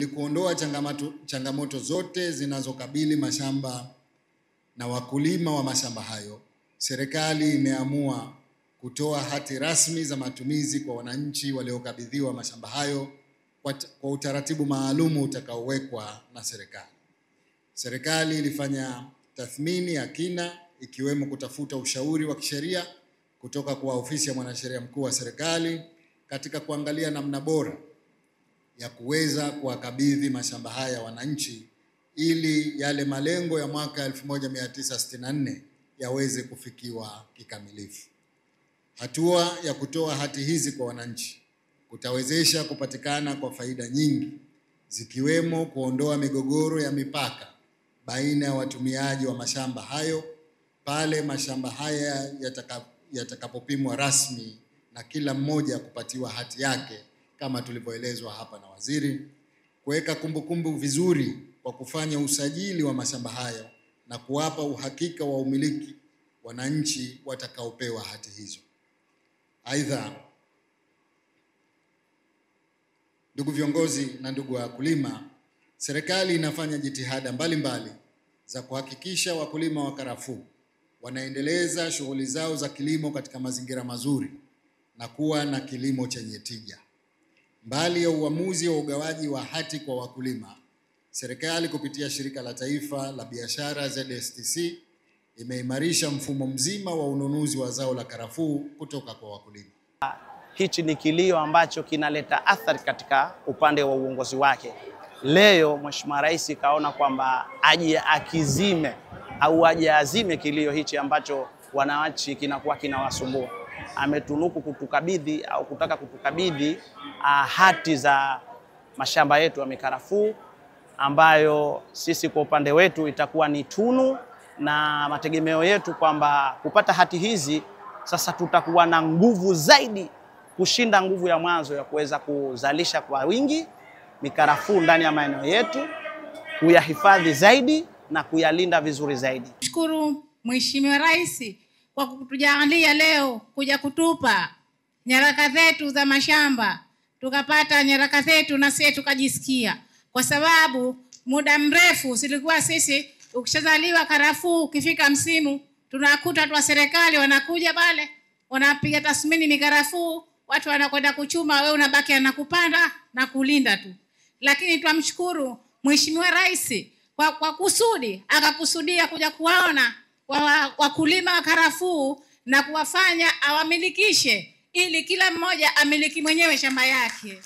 Kuondoa changamoto zote zinazokabili mashamba na wakulima wa mashamba hayo, serikali imeamua kutoa hati rasmi za matumizi kwa wananchi waliokabidhiwa mashamba hayo kwa utaratibu maalumu utakaowekwa na serikali. Serikali ilifanya tathmini ya kina, ikiwemo kutafuta ushauri wa kisheria kutoka kwa ofisi ya mwanasheria mkuu wa serikali katika kuangalia namna bora ya kuweza kuwakabidhi mashamba haya wananchi ili yale malengo ya mwaka 1964 yaweze kufikiwa kikamilifu. Hatua ya kutoa hati hizi kwa wananchi kutawezesha kupatikana kwa faida nyingi, zikiwemo kuondoa migogoro ya mipaka baina ya watumiaji wa mashamba hayo pale mashamba haya yatakapopimwa rasmi na kila mmoja kupatiwa hati yake kama tulivyoelezwa hapa na waziri, kuweka kumbukumbu vizuri kwa kufanya usajili wa mashamba hayo na kuwapa uhakika wa umiliki wananchi watakaopewa hati hizo. Aidha, ndugu viongozi na ndugu wakulima, serikali inafanya jitihada mbalimbali za kuhakikisha wakulima wa karafuu wanaendeleza shughuli zao za kilimo katika mazingira mazuri na kuwa na kilimo chenye tija. Mbali ya uamuzi wa ugawaji wa hati kwa wakulima, serikali kupitia Shirika la Taifa la Biashara ZSTC imeimarisha mfumo mzima wa ununuzi wa zao la karafuu kutoka kwa wakulima. Hichi ni kilio ambacho kinaleta athari katika upande wa uongozi wake. Leo Mheshimiwa Rais kaona kwamba aje akizime au aje azime kilio hichi ambacho wananchi kinakuwa kinawasumbua. Ametunuku kutukabidhi au kutaka kutukabidhi hati za mashamba yetu ya mikarafuu, ambayo sisi kwa upande wetu itakuwa ni tunu, na mategemeo yetu kwamba kupata hati hizi sasa tutakuwa na nguvu zaidi kushinda nguvu ya mwanzo ya kuweza kuzalisha kwa wingi mikarafuu ndani ya maeneo yetu, kuyahifadhi zaidi na kuyalinda vizuri zaidi. Shukuru Mheshimiwa Rais kwa kutujalia leo kuja kutupa nyaraka zetu za mashamba, tukapata nyaraka zetu na sisi tukajisikia, kwa sababu muda mrefu silikuwa sisi ukishazaliwa karafuu ukifika msimu tunakuta tu serikali wanakuja pale wanapiga tathmini mikarafuu, watu wanakwenda kuchuma, wewe unabaki anakupanda na kulinda tu. Lakini twamshukuru Mheshimiwa Rais kwa kusudi akakusudia kuja kuwaona wakulima wa karafuu na kuwafanya awamilikishe ili kila mmoja amiliki mwenyewe shamba yake.